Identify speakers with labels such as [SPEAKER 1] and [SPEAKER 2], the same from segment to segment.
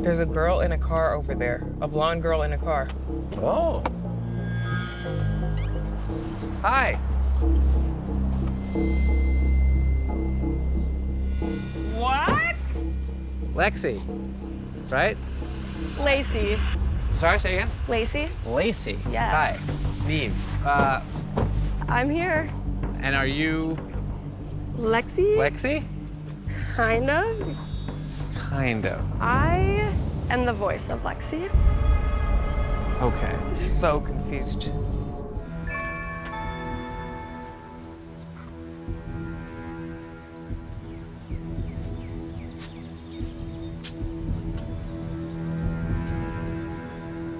[SPEAKER 1] There's a girl in a car over there. A blonde girl in a car.
[SPEAKER 2] Oh. Hi.
[SPEAKER 1] What?
[SPEAKER 2] Lexie, right?
[SPEAKER 3] Lacey.
[SPEAKER 2] Sorry, say again?
[SPEAKER 3] Lacey?
[SPEAKER 2] Lacey.
[SPEAKER 3] Yes.
[SPEAKER 2] Hi. Neve.
[SPEAKER 3] I'm here.
[SPEAKER 2] And are you
[SPEAKER 3] Lexie?
[SPEAKER 2] Lexie?
[SPEAKER 3] Kind of.
[SPEAKER 2] Kind of.
[SPEAKER 3] I am the voice of Lexie.
[SPEAKER 2] Okay.
[SPEAKER 1] So confused.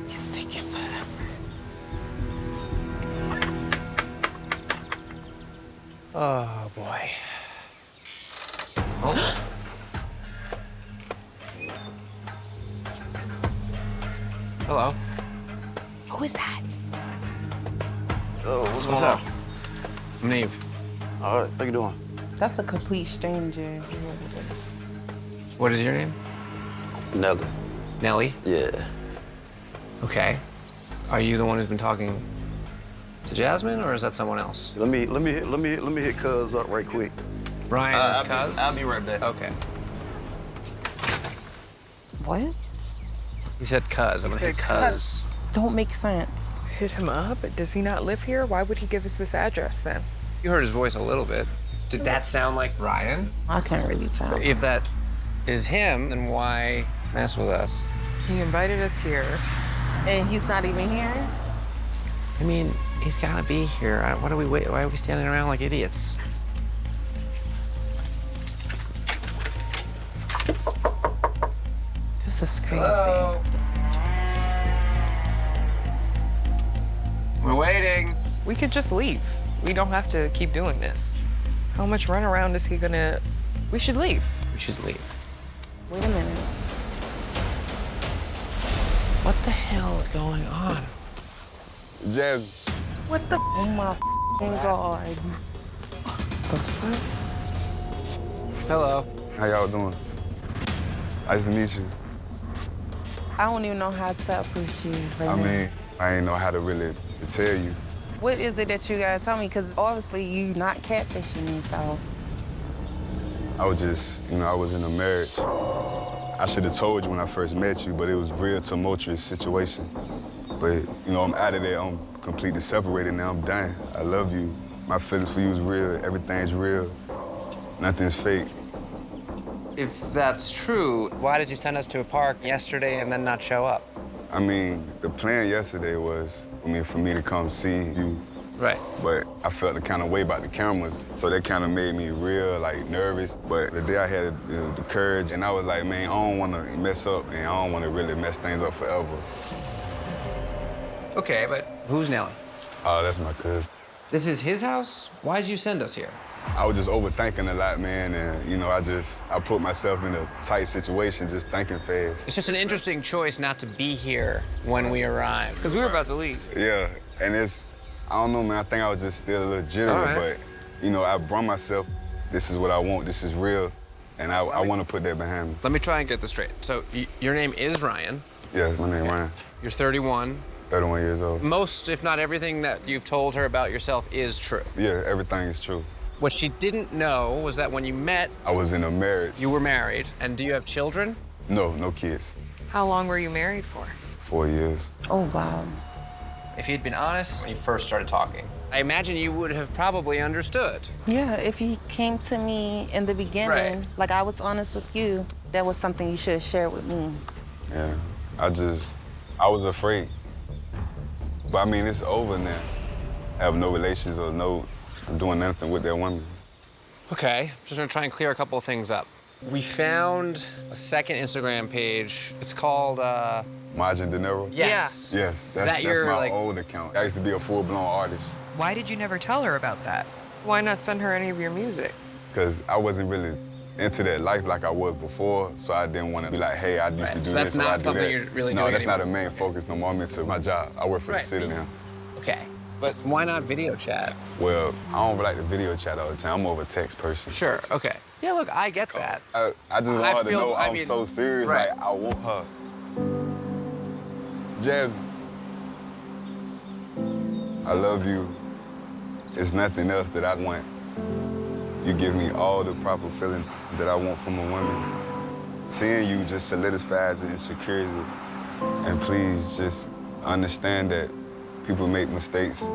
[SPEAKER 3] He's taking forever.
[SPEAKER 2] Oh, boy. Oh. Hello.
[SPEAKER 3] Who is that?
[SPEAKER 4] Oh, what's
[SPEAKER 2] What's
[SPEAKER 4] going
[SPEAKER 2] up? I'm Neve.
[SPEAKER 4] on? All right, how you doing?
[SPEAKER 5] That's a complete stranger.
[SPEAKER 2] What is your name?
[SPEAKER 4] Nelly.
[SPEAKER 2] Nelly.
[SPEAKER 4] Yeah.
[SPEAKER 2] Okay. Are you the one who's been talking to Jasmine, or is that someone else?
[SPEAKER 4] Let me hit Cuz up right quick.
[SPEAKER 2] Ryan is
[SPEAKER 4] I'll
[SPEAKER 2] Cuz?
[SPEAKER 4] be right back.
[SPEAKER 2] Okay.
[SPEAKER 5] What?
[SPEAKER 2] He said Cuz. I'm gonna hit Cuz.
[SPEAKER 5] Don't make sense.
[SPEAKER 1] Hit him up? Does he not live here? Why would he give us this address then?
[SPEAKER 2] You heard his voice a little bit. Did that sound like Ryan?
[SPEAKER 5] I can't really tell.
[SPEAKER 2] If that is him, then why mess with us?
[SPEAKER 1] He invited us here.
[SPEAKER 5] And he's not even here?
[SPEAKER 2] I mean, he's gotta be here. Why are we standing around like idiots?
[SPEAKER 5] This is crazy.
[SPEAKER 2] Hello? We're waiting.
[SPEAKER 1] We could just leave. We don't have to keep doing this. How much runaround is he gonna... We should leave.
[SPEAKER 2] We should leave.
[SPEAKER 5] Wait a minute.
[SPEAKER 2] What the hell is going on?
[SPEAKER 4] Jasmine.
[SPEAKER 1] What the...
[SPEAKER 5] Oh my God. The fuck?
[SPEAKER 2] Hello.
[SPEAKER 6] How y'all doing? Nice to meet you.
[SPEAKER 5] I don't even know how to approach you right
[SPEAKER 6] I
[SPEAKER 5] now.
[SPEAKER 6] mean, I ain't know how to really tell you.
[SPEAKER 5] What is it that you gotta tell me? Because obviously you not catfishing me, so.
[SPEAKER 6] I was just, I was in a marriage. I should have told you when I first met you, but it was a real tumultuous situation. But, I'm out of there. I'm completely separated now. I'm done. I love you. My feelings for you is real. Everything's real. Nothing's fake.
[SPEAKER 2] If that's true, why did you send us to a park yesterday and then not show up?
[SPEAKER 6] I mean, the plan yesterday was, for me to come see you.
[SPEAKER 2] Right.
[SPEAKER 6] But I felt the kind of way about the cameras, so that kind of made me real, nervous. But the day I had the courage, and I was like, man, I don't want to mess up, and I don't want to really mess things up forever.
[SPEAKER 2] Okay, but who's Nelly?
[SPEAKER 6] Oh, that's my cousin.
[SPEAKER 2] This is his house? Why'd you send us here?
[SPEAKER 6] I was just overthinking a lot, man, and, I put myself in a tight situation just thinking fast.
[SPEAKER 2] It's just an interesting choice not to be here when we arrived.
[SPEAKER 1] Because we were about to leave.
[SPEAKER 6] Yeah, and I don't know, man, I think I was just still a little jittery,
[SPEAKER 2] All right.
[SPEAKER 6] but, I brought myself, this is what I want, this is real, and I want to put that behind me.
[SPEAKER 2] Let me try and get this straight. So your name is Ryan.
[SPEAKER 6] Yeah, my name Ryan,
[SPEAKER 2] You're 31.
[SPEAKER 6] 31 years old.
[SPEAKER 2] Most, if not everything that you've told her about yourself is true.
[SPEAKER 6] Yeah, everything is true.
[SPEAKER 2] What she didn't know was that when you met,
[SPEAKER 6] I was in a marriage.
[SPEAKER 2] you were married. And do you have children?
[SPEAKER 6] No kids.
[SPEAKER 1] How long were you married for?
[SPEAKER 6] 4 years.
[SPEAKER 5] Oh, wow.
[SPEAKER 2] If you'd been honest when you first started talking, I imagine you would have probably understood.
[SPEAKER 5] Yeah, if he came to me in the beginning,
[SPEAKER 2] Right.
[SPEAKER 5] like I was honest with you, that was something you should have shared with me.
[SPEAKER 6] Yeah, I was afraid. But I mean, it's over now. I have no relations or doing nothing with that woman.
[SPEAKER 2] Okay, I'm just gonna try and clear a couple of things up. We found a second Instagram page. It's called,
[SPEAKER 6] Majin De Niro?
[SPEAKER 2] Yes.
[SPEAKER 6] Yes,
[SPEAKER 2] that
[SPEAKER 6] that's
[SPEAKER 2] your,
[SPEAKER 6] my old account. I used to be a full-blown artist
[SPEAKER 1] Why did you never tell her about that? Why not send her any of your music?
[SPEAKER 6] because I wasn't really into that life like I was before, so I didn't want to be like, hey, I used
[SPEAKER 2] Right,
[SPEAKER 6] to do
[SPEAKER 2] so
[SPEAKER 6] this,
[SPEAKER 2] that's
[SPEAKER 6] or I
[SPEAKER 2] not
[SPEAKER 6] do
[SPEAKER 2] something
[SPEAKER 6] that.
[SPEAKER 2] you're really
[SPEAKER 6] No,
[SPEAKER 2] doing
[SPEAKER 6] that's not a
[SPEAKER 2] anymore.
[SPEAKER 6] main focus no more. I'm into my job. I work for
[SPEAKER 2] Right.
[SPEAKER 6] the city now.
[SPEAKER 2] Okay, but why not video chat?
[SPEAKER 6] Well, I don't like the video chat all the time. I'm more of a text person.
[SPEAKER 2] Sure, okay. Yeah, look, I get that.
[SPEAKER 6] I just want
[SPEAKER 2] I
[SPEAKER 6] her to
[SPEAKER 2] feel-
[SPEAKER 6] know
[SPEAKER 2] I
[SPEAKER 6] I'm
[SPEAKER 2] mean,
[SPEAKER 6] so serious.
[SPEAKER 2] right.
[SPEAKER 6] Like, I want her. Jasmine, I love you. There's nothing else that I want. You give me all the proper feeling that I want from a woman. Seeing you just solidifies it and secures it. And please just understand that people make mistakes.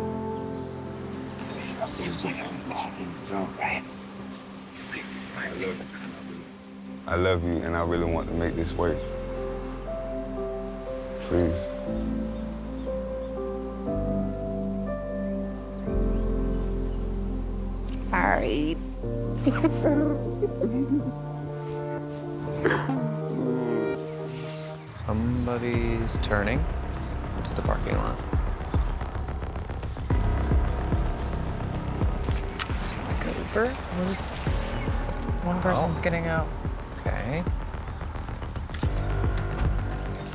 [SPEAKER 6] I love you, and I really want to make this work. Please.
[SPEAKER 5] All right.
[SPEAKER 2] Somebody's turning into the parking lot.
[SPEAKER 1] Like an Uber? We're just one person's getting out.
[SPEAKER 2] Okay.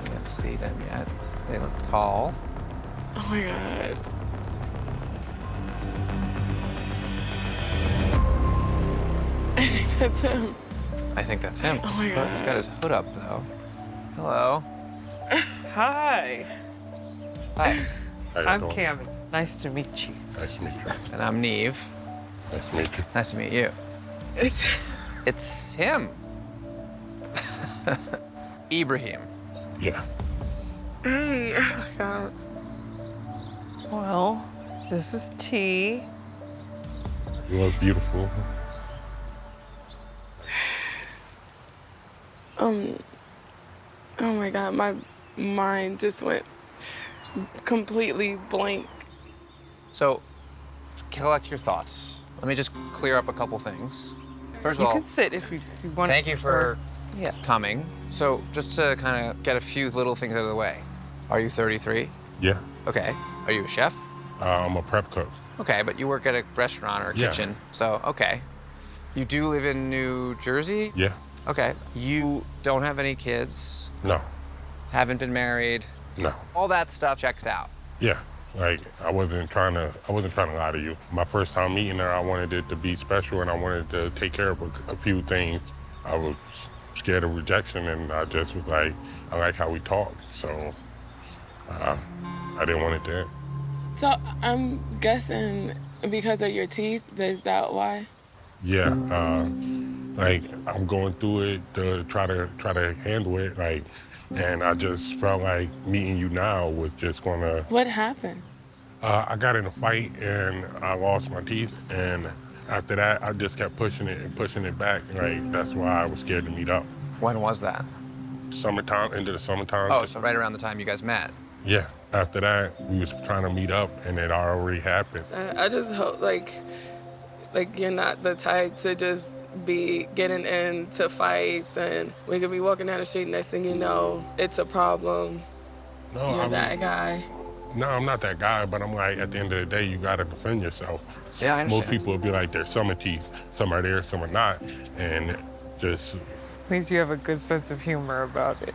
[SPEAKER 2] Can't see them yet. They look tall.
[SPEAKER 1] Oh my god. I think that's him.
[SPEAKER 2] I think that's him.
[SPEAKER 1] Oh my God.
[SPEAKER 2] He's got his hood up though. Hello.
[SPEAKER 1] Hi.
[SPEAKER 2] Hi.
[SPEAKER 7] How you
[SPEAKER 1] I'm
[SPEAKER 7] doing?
[SPEAKER 1] Cami. Nice to meet you.
[SPEAKER 7] Nice to meet you.
[SPEAKER 2] And I'm Neve.
[SPEAKER 7] Nice to meet you.
[SPEAKER 2] Nice to meet you.
[SPEAKER 1] It's
[SPEAKER 2] It's him. Ibrahim.
[SPEAKER 7] Yeah.
[SPEAKER 1] Hey. Oh god. Well, this is T.
[SPEAKER 7] You look beautiful.
[SPEAKER 3] Oh my God, my mind just went completely blank.
[SPEAKER 2] So, let's collect your thoughts. Let me just clear up a couple things. First of
[SPEAKER 1] You
[SPEAKER 2] all,
[SPEAKER 1] can sit if you want.
[SPEAKER 2] thank you for
[SPEAKER 1] Yeah.
[SPEAKER 2] coming. So, just to kind of get a few little things out of the way. Are you 33?
[SPEAKER 7] Yeah.
[SPEAKER 2] Okay. Are you a chef?
[SPEAKER 7] I'm a prep cook.
[SPEAKER 2] Okay, but you work at a restaurant or a
[SPEAKER 7] Yeah.
[SPEAKER 2] kitchen. So, okay. You do live in New Jersey?
[SPEAKER 7] Yeah.
[SPEAKER 2] Okay. You don't have any kids,
[SPEAKER 7] No.
[SPEAKER 2] haven't been married.
[SPEAKER 7] No.
[SPEAKER 2] All that stuff checks out.
[SPEAKER 7] Yeah. Like I wasn't trying to lie to you. My first time meeting her, I wanted it to be special and I wanted to take care of a few things. I was scared of rejection and I just was like, I like how we talk. So I didn't want it to end.
[SPEAKER 8] So I'm guessing because of your teeth, is that why?
[SPEAKER 7] Yeah, like I'm going through it to try to handle it, like, and I just felt like meeting you now was just gonna.
[SPEAKER 8] What happened?
[SPEAKER 7] I got in a fight and I lost my teeth, and after that I just kept pushing it and pushing it back. Like that's why I was scared to meet up.
[SPEAKER 2] When was that?
[SPEAKER 7] Summertime, into the summertime.
[SPEAKER 2] Oh, so right around the time you guys met.
[SPEAKER 7] Yeah. After that, we was trying to meet up, and it already happened.
[SPEAKER 8] I just hope like you're not the type to just be getting into fights and we could be walking down the street, next thing you know, it's a problem.
[SPEAKER 7] No,
[SPEAKER 8] You're that guy.
[SPEAKER 7] No, I'm not that guy, but I'm like, at the end of the day, you gotta defend yourself.
[SPEAKER 2] Yeah, I understand.
[SPEAKER 7] Most people would be like, there's some teeth, some are there, some are not, and just
[SPEAKER 1] At least you have a good sense of humor about it.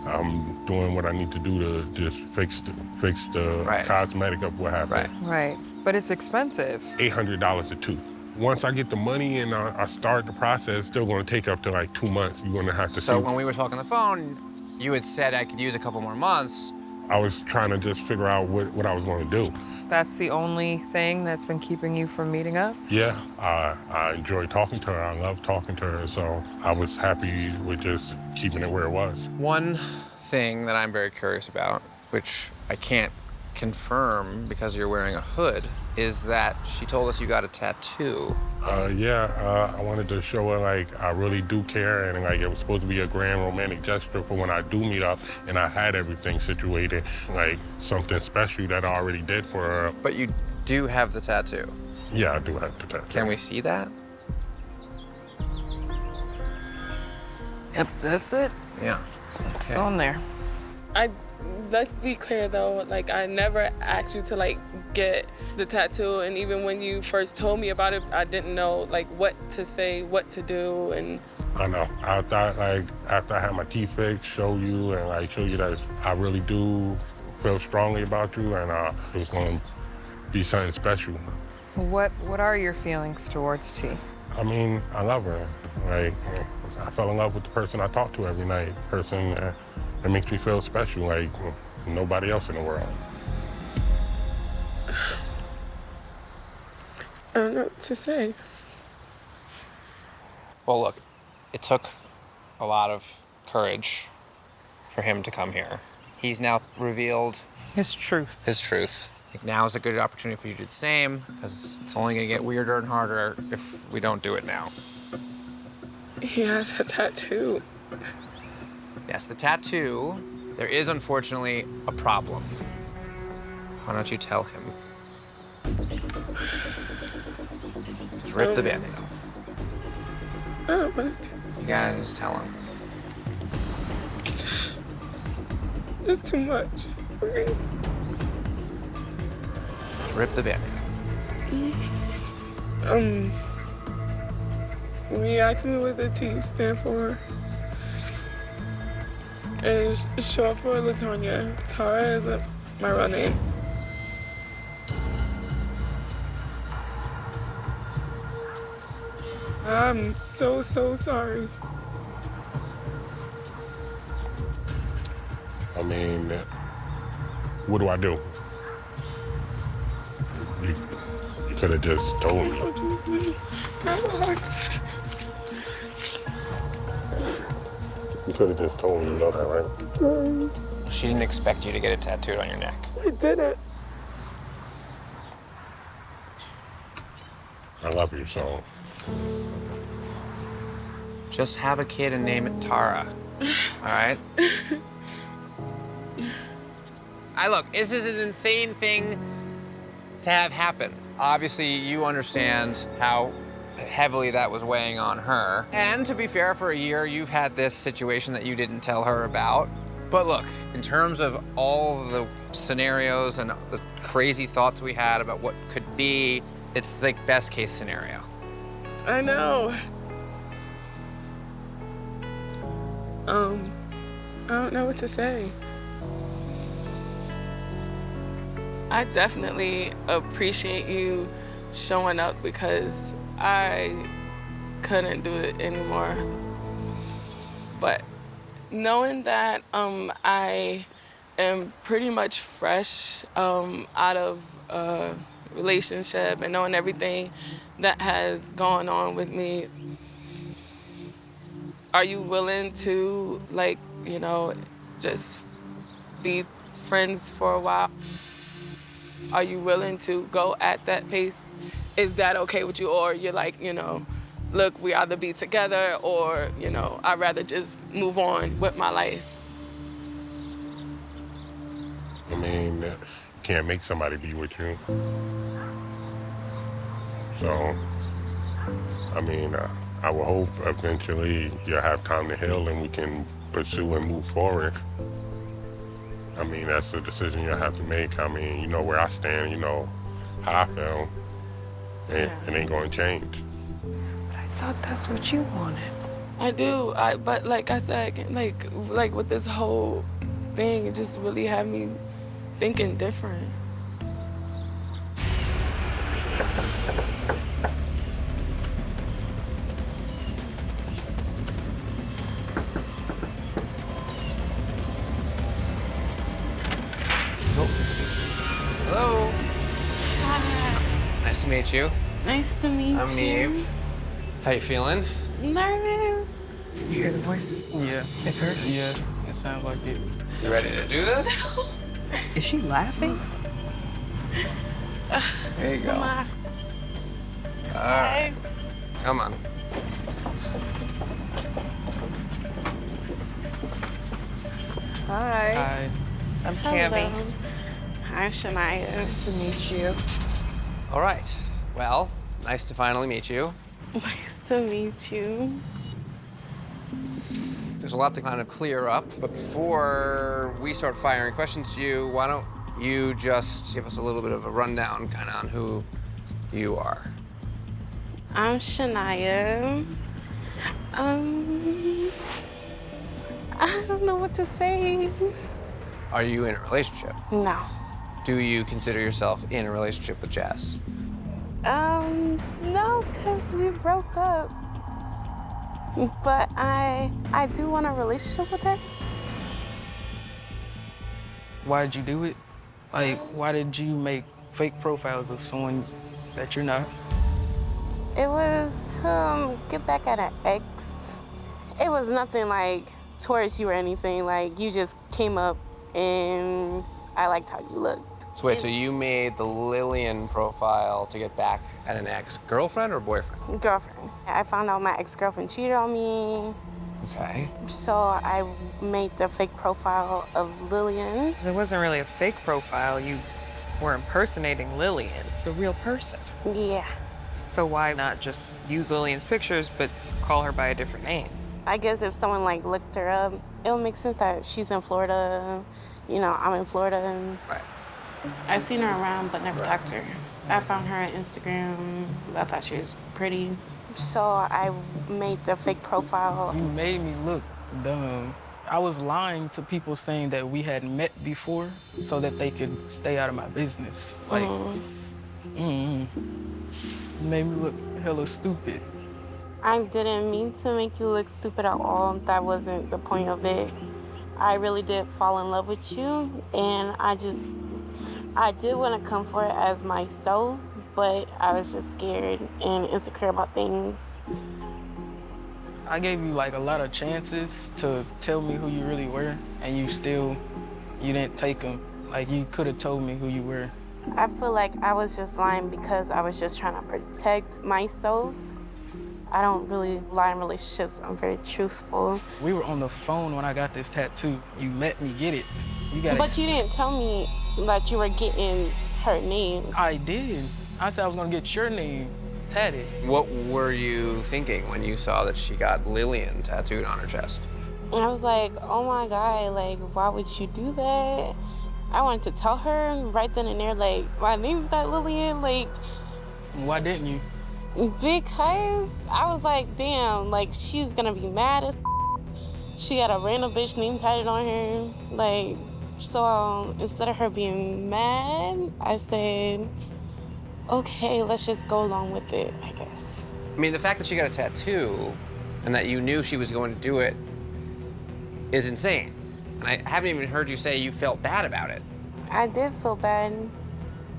[SPEAKER 7] I'm doing what I need to do to just fix the
[SPEAKER 2] Right.
[SPEAKER 7] cosmetic of what happened.
[SPEAKER 2] Right.
[SPEAKER 1] Right. But it's expensive.
[SPEAKER 7] $800 a tooth. Once I get the money and I start the process, it's still gonna take up to like 2 months. You're gonna have to
[SPEAKER 2] So
[SPEAKER 7] see.
[SPEAKER 2] when we were talking on the phone, you had said I could use a couple more months.
[SPEAKER 7] I was trying to just figure out what I was gonna do.
[SPEAKER 1] That's the only thing that's been keeping you from meeting up?
[SPEAKER 7] Yeah, I enjoy talking to her. I love talking to her, so I was happy with just keeping it where it was.
[SPEAKER 2] One thing that I'm very curious about, which I can't confirm because you're wearing a hood, is that she told us you got a tattoo.
[SPEAKER 7] I wanted to show her like I really do care, and like it was supposed to be a grand romantic gesture for when I do meet up, and I had everything situated, like something special that I already did for her.
[SPEAKER 2] But you do have the tattoo.
[SPEAKER 7] Yeah, I do have the tattoo.
[SPEAKER 2] Can we see that?
[SPEAKER 1] Yep, that's it.
[SPEAKER 2] Yeah.
[SPEAKER 1] It's on there.
[SPEAKER 8] Let's be clear though, like I never asked you to like get the tattoo, and even when you first told me about it, I didn't know like what to say, what to do, and
[SPEAKER 7] I know. I thought like after I had my teeth fixed, show you and like show you that I really do feel strongly about you, and it was gonna be something special.
[SPEAKER 1] What are your feelings towards T?
[SPEAKER 7] I mean, I love her. Like, I fell in love with the person I talk to every night. Person that makes me feel special, like nobody else in the world.
[SPEAKER 8] I don't know what to say.
[SPEAKER 2] Well, look, it took a lot of courage for him to come here. He's now revealed
[SPEAKER 1] His truth.
[SPEAKER 2] his truth. Like, now is a good opportunity for you to do the same, because it's only gonna get weirder and harder if we don't do it now.
[SPEAKER 8] He has a tattoo.
[SPEAKER 2] Yes, the tattoo, there is unfortunately a problem. Why don't you tell him? Just rip the Band-Aid off.
[SPEAKER 8] I don't want to.
[SPEAKER 2] You gotta just tell him.
[SPEAKER 8] It's too much. Okay.
[SPEAKER 2] Just rip the Band-Aid off.
[SPEAKER 8] When you asked me what the T stand for, it's short for Latonya. Tara isn't my real name. I'm so sorry.
[SPEAKER 7] I mean, what do I do? You could have just told me. You could have just told me, you know that, right?
[SPEAKER 2] She didn't expect you to get it tattooed on your neck.
[SPEAKER 8] I didn't.
[SPEAKER 7] I love you, so.
[SPEAKER 2] Just have a kid and name it Tara, all right? Look, this is an insane thing to have happen. Obviously, you understand how heavily that was weighing on her. And to be fair, for a year, you've had this situation that you didn't tell her about. But look, in terms of all the scenarios and the crazy thoughts we had about what could be, it's like best case scenario.
[SPEAKER 8] I know. I don't know what to say. I definitely appreciate you showing up because I couldn't do it anymore. But knowing that I am pretty much fresh out of a relationship and knowing everything that has gone on with me, are you willing to, like, you know, just be friends for a while? Are you willing to go at that pace? Is that okay with you? Or you're like, you know, look, we either be together or, you know, I'd rather just move on with my life.
[SPEAKER 7] I mean, you can't make somebody be with you. So, I mean, I will hope eventually you'll have time to heal and we can pursue and move forward. I mean, that's a decision you'll have to make. I mean, you know where I stand, you know how I feel. And it ain't gonna change.
[SPEAKER 1] But I thought that's what you wanted.
[SPEAKER 8] I do, but like I said, like with this whole thing, it just really had me thinking different.
[SPEAKER 2] Hello. Hi. Nice to meet you.
[SPEAKER 5] Nice to meet
[SPEAKER 2] I'm
[SPEAKER 5] you.
[SPEAKER 2] Eve. How you feeling?
[SPEAKER 5] Nervous.
[SPEAKER 1] You hear the voice?
[SPEAKER 9] Yeah.
[SPEAKER 1] It's her?
[SPEAKER 9] Yeah, it sounds like it.
[SPEAKER 2] You ready to do this?
[SPEAKER 1] Is she laughing?
[SPEAKER 2] There you go.
[SPEAKER 5] Come on.
[SPEAKER 2] All right. Come on.
[SPEAKER 1] Hi.
[SPEAKER 9] Hi.
[SPEAKER 1] I'm Cammy.
[SPEAKER 5] Hello. Hi, Shania.
[SPEAKER 1] Nice to meet you.
[SPEAKER 2] All right. Well, nice to finally meet you.
[SPEAKER 5] Nice to meet you.
[SPEAKER 2] There's a lot to kind of clear up, but before we start firing questions to you, why don't you just give us a little bit of a rundown kind of on who you are?
[SPEAKER 5] I'm Shania. I don't know what to say.
[SPEAKER 2] Are you in a relationship?
[SPEAKER 5] No.
[SPEAKER 2] Do you consider yourself in a relationship with Jazz?
[SPEAKER 3] No, because we broke up. But I do want a relationship with her.
[SPEAKER 9] Why did you do it? Like, why did you make fake profiles of someone that you're not?
[SPEAKER 3] It was to get back at an ex. It was nothing like towards you or anything. Like, you just came up and I liked how you looked.
[SPEAKER 2] So wait, so you made the Lillian profile to get back at an ex-girlfriend or boyfriend?
[SPEAKER 3] Girlfriend. I found out my ex-girlfriend cheated on me.
[SPEAKER 2] Okay.
[SPEAKER 3] So I made the fake profile of Lillian.
[SPEAKER 1] It wasn't really a fake profile. You were impersonating Lillian, the real person.
[SPEAKER 3] Yeah.
[SPEAKER 1] So why not just use Lillian's pictures, but call her by a different name?
[SPEAKER 3] I guess if someone like looked her up, it would make sense that she's in Florida. You know, I'm in Florida. And
[SPEAKER 2] Right.
[SPEAKER 3] I've seen her around, but never talked to her. I found her on Instagram. I thought she was pretty. So I made the fake profile.
[SPEAKER 9] You made me look dumb. I was lying to people saying that we had met before so that they could stay out of my business. Like, You made me look hella stupid.
[SPEAKER 3] I didn't mean to make you look stupid at all. That wasn't the point of it. I really did fall in love with you, and I did want to come for it as myself, but I was just scared and insecure about things.
[SPEAKER 9] I gave you like a lot of chances to tell me who you really were, and you didn't take them. Like, you could have told me who you were.
[SPEAKER 3] I feel like I was just lying because I was just trying to protect myself. I don't really lie in relationships. I'm very truthful.
[SPEAKER 9] We were on the phone when I got this tattoo. You let me get it.
[SPEAKER 3] But you didn't tell me that you were getting her name.
[SPEAKER 9] I did. I said I was gonna get your name tatted.
[SPEAKER 2] What were you thinking when you saw that she got Lillian tattooed on her chest?
[SPEAKER 3] And I was like, oh my God, like, why would you do that? I wanted to tell her right then and there, like, my name's not Lillian, like.
[SPEAKER 9] Why didn't you?
[SPEAKER 3] Because I was like, damn, like, she's gonna be mad as she got a random bitch name tatted on her. Like, so instead of her being mad, I said, okay, let's just go along with it, I guess.
[SPEAKER 2] I mean, the fact that she got a tattoo and that you knew she was going to do it is insane. And I haven't even heard you say you felt bad about it.
[SPEAKER 3] I did feel bad.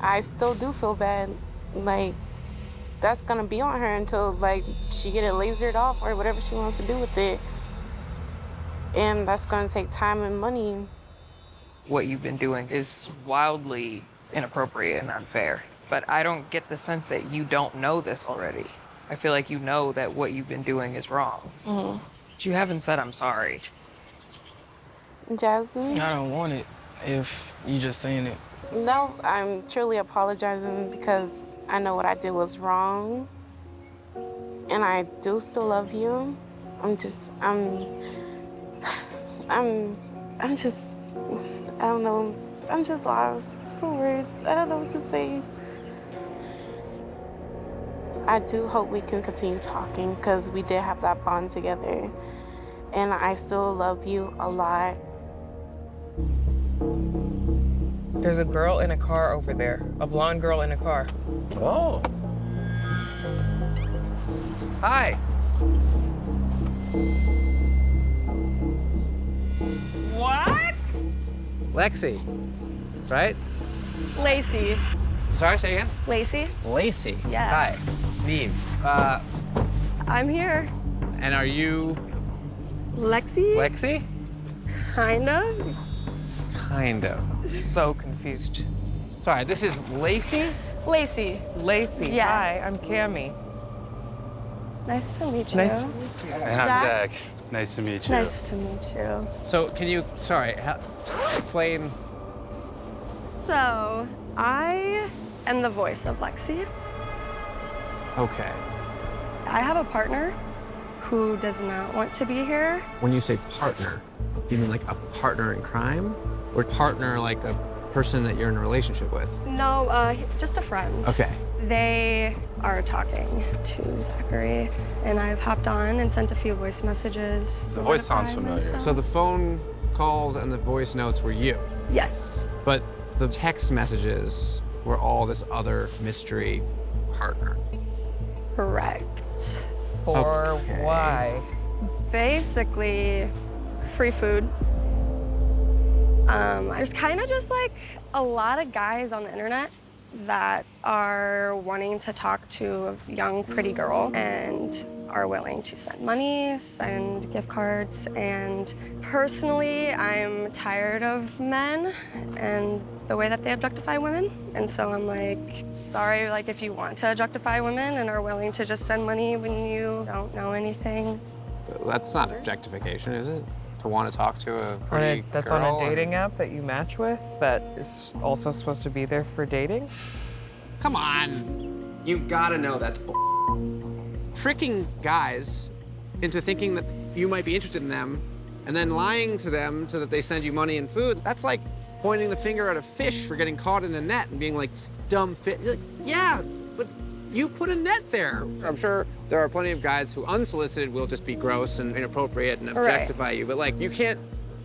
[SPEAKER 3] I still do feel bad. Like, that's gonna be on her until, like, she get it lasered off or whatever she wants to do with it. And that's gonna take time and money.
[SPEAKER 1] What you've been doing is wildly inappropriate and unfair. But I don't get the sense that you don't know this already. I feel like you know that what you've been doing is wrong. But you haven't said I'm sorry.
[SPEAKER 3] Jasmine?
[SPEAKER 9] I don't want it if you just saying it.
[SPEAKER 3] No, I'm truly apologizing because I know what I did was wrong. And I do still love you. I'm just lost for words. I don't know what to say. I do hope we can continue talking because we did have that bond together. And I still love you a lot.
[SPEAKER 1] There's a girl in a car over there, a blonde girl in a car.
[SPEAKER 2] Oh. Hi.
[SPEAKER 1] What?
[SPEAKER 2] Lexie, right?
[SPEAKER 10] Lacey.
[SPEAKER 2] Sorry, say again?
[SPEAKER 10] Lacey?
[SPEAKER 2] Lacey.
[SPEAKER 10] Yes.
[SPEAKER 2] Hi. Steve.
[SPEAKER 10] I'm here.
[SPEAKER 2] And are you
[SPEAKER 10] Lexie?
[SPEAKER 2] Lexie?
[SPEAKER 10] Kind of.
[SPEAKER 2] Kind of.
[SPEAKER 1] So confused.
[SPEAKER 2] Sorry, this is Lacey?
[SPEAKER 10] Lacey.
[SPEAKER 1] Lacey,
[SPEAKER 10] Yes.
[SPEAKER 1] hi, I'm Cammie.
[SPEAKER 10] Nice to meet you.
[SPEAKER 1] Nice to meet you.
[SPEAKER 11] And I'm
[SPEAKER 10] Zach.
[SPEAKER 11] Zach. Nice to meet you.
[SPEAKER 10] Nice to meet you.
[SPEAKER 2] So can you, explain?
[SPEAKER 10] So, I am the voice of Lexie.
[SPEAKER 2] Okay.
[SPEAKER 10] I have a partner who does not want to be here.
[SPEAKER 2] When you say partner, you mean like a partner in crime? Or partner like a person that you're in a relationship with?
[SPEAKER 10] No, just a friend.
[SPEAKER 2] Okay.
[SPEAKER 10] They are talking to Zachary, and I've hopped on and sent a few voice messages.
[SPEAKER 11] The voice sounds
[SPEAKER 10] notifying
[SPEAKER 11] familiar.
[SPEAKER 10] myself.
[SPEAKER 2] So the phone calls and the voice notes were you,
[SPEAKER 10] Yes.
[SPEAKER 2] but the text messages were all this other mystery partner.
[SPEAKER 10] Correct.
[SPEAKER 1] For
[SPEAKER 2] Okay.
[SPEAKER 1] why?
[SPEAKER 10] Basically, free food. There's kind of just like a lot of guys on the internet that are wanting to talk to a young, pretty girl and are willing to send money, send gift cards, and personally, I'm tired of men and the way that they objectify women. And so I'm like, sorry, like if you want to objectify women and are willing to just send money when you don't know anything.
[SPEAKER 2] That's not objectification, is it? To want to talk to a pretty
[SPEAKER 1] That's
[SPEAKER 2] girl
[SPEAKER 1] on a
[SPEAKER 2] and-
[SPEAKER 1] dating app that you match with that is also supposed to be there for dating?
[SPEAKER 2] Come on. You gotta know that's tricking guys into thinking that you might be interested in them and then lying to them so that they send you money and food. That's like pointing the finger at a fish for getting caught in a net and being like, dumb fish. You're like, yeah, but you put a net there. I'm sure there are plenty of guys who unsolicited will just be gross and inappropriate and objectify you, but like you can't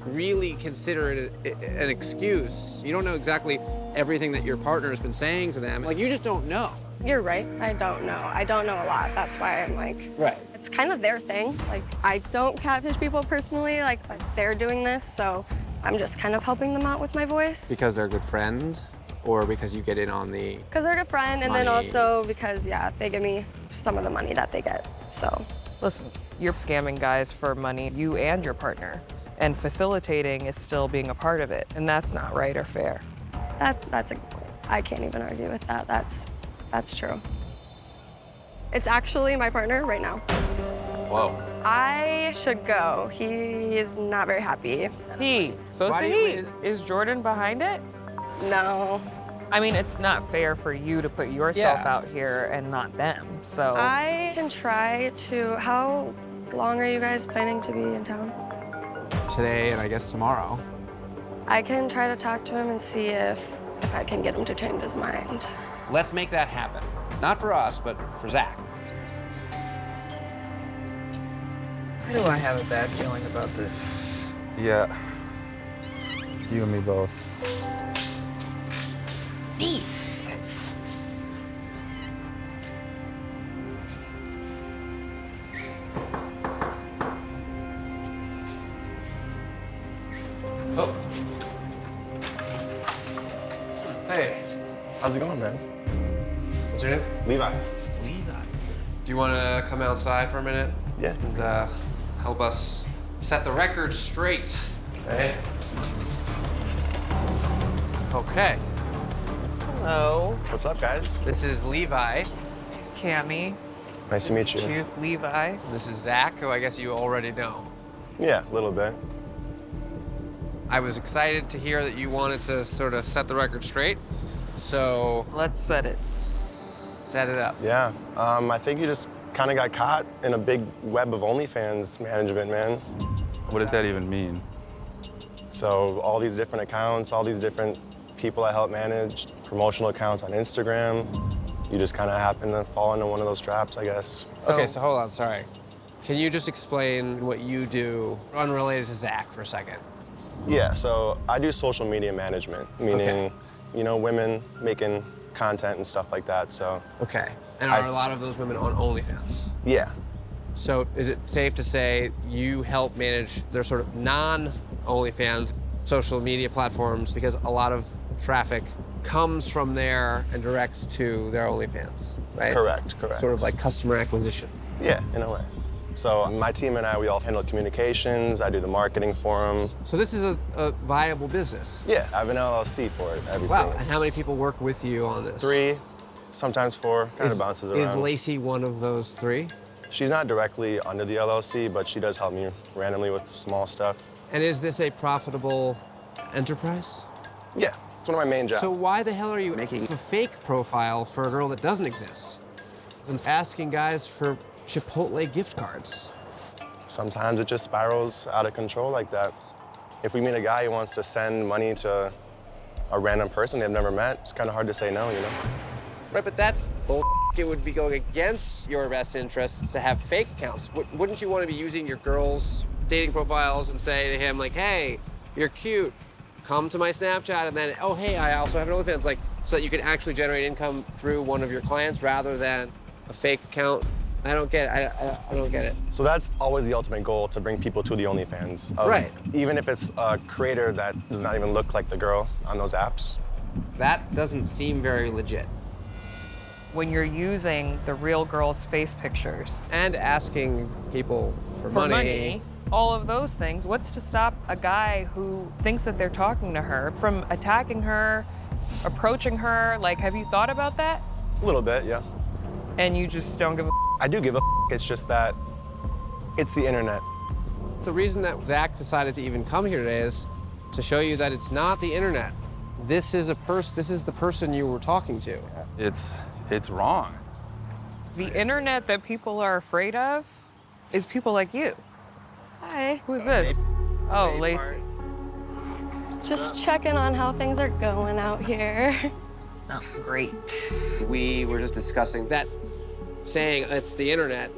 [SPEAKER 2] really consider it an excuse. You don't know exactly everything that your partner has been saying to them. Like you just don't know.
[SPEAKER 10] You're right, I don't know. I don't know a lot. That's why I'm like,
[SPEAKER 2] Right.
[SPEAKER 10] it's kind of their thing. Like, I don't catfish people personally, like, but they're doing this, so I'm just kind of helping them out with my voice.
[SPEAKER 2] Because they're a good friend or because you get in on the
[SPEAKER 10] Because they're a good friend, and then
[SPEAKER 2] money.
[SPEAKER 10] also because, yeah, they give me some of the money that they get, so.
[SPEAKER 1] Listen, you're scamming guys for money, you and your partner, and facilitating is still being a part of it, and that's not right or fair.
[SPEAKER 10] That's a good point. I can't even argue with that. That's true. It's actually my partner right now.
[SPEAKER 2] Whoa.
[SPEAKER 10] I should go. He is not very happy.
[SPEAKER 1] So
[SPEAKER 2] Why do
[SPEAKER 1] see,
[SPEAKER 2] you-
[SPEAKER 1] is Jordan behind it?
[SPEAKER 10] No.
[SPEAKER 1] I mean, it's not fair for you to put yourself
[SPEAKER 2] Yeah.
[SPEAKER 1] out here and not them, so.
[SPEAKER 10] I can try to, how long are you guys planning to be in town?
[SPEAKER 2] Today and I guess tomorrow.
[SPEAKER 10] I can try to talk to him and see if I can get him to change his mind.
[SPEAKER 2] Let's make that happen. Not for us, but for Zach.
[SPEAKER 1] Why do I have a bad feeling about this?
[SPEAKER 11] Yeah. You and me both.
[SPEAKER 2] Oh. Hey,
[SPEAKER 11] How's it going, man?
[SPEAKER 2] what's your name?
[SPEAKER 11] Levi.
[SPEAKER 2] Do you want to come outside for a minute?
[SPEAKER 11] Yeah.
[SPEAKER 2] And help us set the record straight. Okay. Okay.
[SPEAKER 1] Hello,
[SPEAKER 11] What's up, guys?
[SPEAKER 2] This is Levi.
[SPEAKER 1] Cami,
[SPEAKER 11] Nice to meet you.
[SPEAKER 1] Duke, Levi.
[SPEAKER 2] This is Zach, who I guess you already know.
[SPEAKER 11] Yeah, a little bit.
[SPEAKER 2] I was excited to hear that you wanted to sort of set the record straight. So
[SPEAKER 1] Let's set it.
[SPEAKER 2] set it up.
[SPEAKER 11] Yeah. I think you just kind of got caught in a big web of OnlyFans management, man.
[SPEAKER 12] What does that even mean?
[SPEAKER 11] So all these different accounts, all these different people I help manage, promotional accounts on Instagram. You just kind of happen to fall into one of those traps, I guess.
[SPEAKER 2] Okay, so hold on, sorry. Can you just explain what you do unrelated to Zach for a second?
[SPEAKER 11] Yeah, so I do social media management, meaning, you know, women making content and stuff like that, so.
[SPEAKER 2] Okay. And are a lot of those women on OnlyFans?
[SPEAKER 11] Yeah.
[SPEAKER 2] So is it safe to say you help manage their sort of non-OnlyFans social media platforms because a lot of traffic comes from there and directs to their OnlyFans, right?
[SPEAKER 11] Correct.
[SPEAKER 2] Sort of like customer acquisition.
[SPEAKER 11] Yeah, in a way. So my team and I, we all handle communications. I do the marketing for them.
[SPEAKER 2] So this is a viable business.
[SPEAKER 11] Yeah, I have an LLC for it. Everything.
[SPEAKER 2] Wow. And how many people work with you on this?
[SPEAKER 11] 3, sometimes 4. Kind of bounces around.
[SPEAKER 2] Is Lacey one of those 3?
[SPEAKER 11] She's not directly under the LLC, but she does help me randomly with small stuff.
[SPEAKER 2] And is this a profitable enterprise?
[SPEAKER 11] Yeah, it's one of my main jobs.
[SPEAKER 2] So why the hell are you making a fake profile for a girl that doesn't exist? And asking guys for Chipotle gift cards.
[SPEAKER 11] Sometimes it just spirals out of control like that. If we meet a guy who wants to send money to a random person they've never met, it's kind of hard to say no, you know?
[SPEAKER 2] Right, but that's bull. It would be going against your best interests to have fake accounts. Wouldn't you want to be using your girl's dating profiles and say to him, like, hey, you're cute, come to my Snapchat, and then, oh, hey, I also have an OnlyFans. Like, so that you can actually generate income through one of your clients rather than a fake account. I don't get it. I don't get it.
[SPEAKER 11] So that's always the ultimate goal, to bring people to the OnlyFans.
[SPEAKER 2] Right.
[SPEAKER 11] Even if it's a creator that does not even look like the girl on those apps.
[SPEAKER 2] That doesn't seem very legit.
[SPEAKER 1] When you're using the real girl's face pictures
[SPEAKER 2] And asking people for money.
[SPEAKER 1] all of those things, what's to stop a guy who thinks that they're talking to her from attacking her, approaching her? Like, have you thought about that?
[SPEAKER 11] A little bit, yeah.
[SPEAKER 1] And you just don't give a
[SPEAKER 11] I do give a it's just that it's the internet.
[SPEAKER 2] The reason that Zach decided to even come here today is to show you that it's not the internet. This is the person you were talking to.
[SPEAKER 12] It's wrong.
[SPEAKER 1] The internet that people are afraid of is people like you.
[SPEAKER 10] Hi.
[SPEAKER 1] Who's this? Oh, Lacey.
[SPEAKER 10] Just checking on how things are going out here.
[SPEAKER 1] Oh, great.
[SPEAKER 2] We were just discussing that saying it's the internet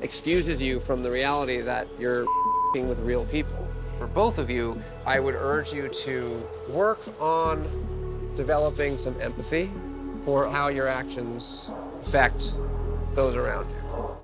[SPEAKER 2] excuses you from the reality that you're with real people. For both of you, I would urge you to work on developing some empathy for how your actions affect those around you.